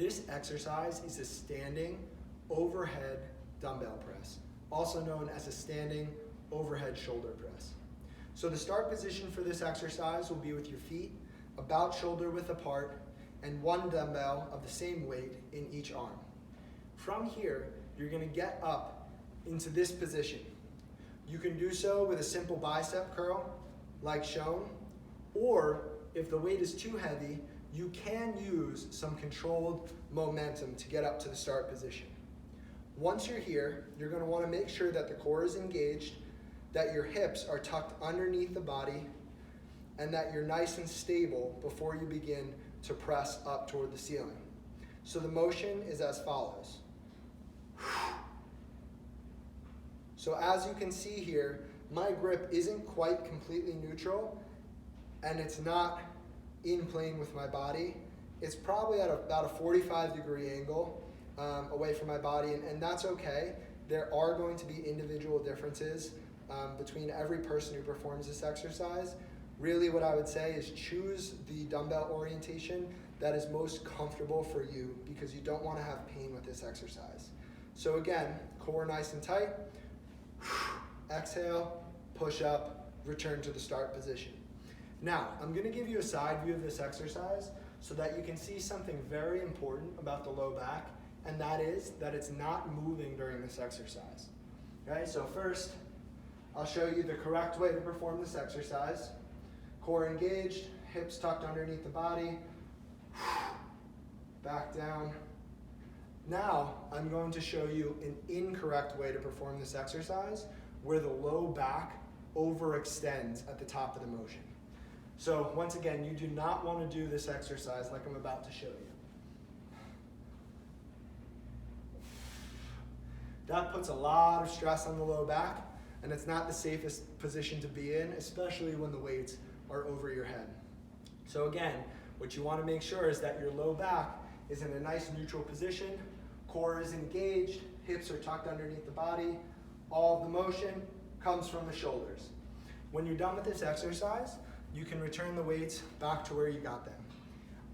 This exercise is a standing overhead dumbbell press, also known as a standing overhead shoulder press. So the start position for this exercise will be with your feet about shoulder width apart and one dumbbell of the same weight in each arm. From here, you're going to get up into this position. You can do so with a simple bicep curl, like shown, or if the weight is too heavy, you can use some controlled momentum to get up to the start position. Once you're here, you're going to want to make sure that the core is engaged, that your hips are tucked underneath the body, and that you're nice and stable before you begin to press up toward the ceiling. So the motion is as follows. So as you can see here, my grip isn't quite completely neutral, and it's not in plane with my body. It's probably at about a 45-degree angle away from my body, and that's okay. There are going to be individual differences between every person who performs this exercise. Really what I would say is choose the dumbbell orientation that is most comfortable for you, because you don't want to have pain with this exercise. So again, core nice and tight. Exhale, push up, return to the start position. Now, I'm going to give you a side view of this exercise so that you can see something very important about the low back, and that is that it's not moving during this exercise. Okay, so first, I'll show you the correct way to perform this exercise. Core engaged, hips tucked underneath the body, back down. Now, I'm going to show you an incorrect way to perform this exercise where the low back overextends at the top of the motion. So once again, you do not want to do this exercise like I'm about to show you. That puts a lot of stress on the low back, and it's not the safest position to be in, especially when the weights are over your head. So again, what you want to make sure is that your low back is in a nice neutral position, core is engaged, hips are tucked underneath the body, all of the motion comes from the shoulders. When you're done with this exercise, you can return the weights back to where you got them.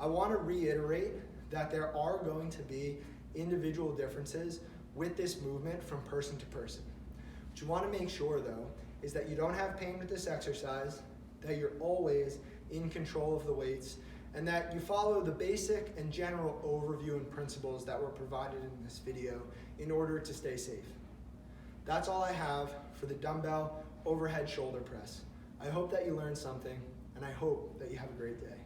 I want to reiterate that there are going to be individual differences with this movement from person to person. What you want to make sure though is that you don't have pain with this exercise, that you're always in control of the weights, and that you follow the basic and general overview and principles that were provided in this video in order to stay safe. That's all I have for the dumbbell overhead shoulder press. I hope that you learned something, and I hope that you have a great day.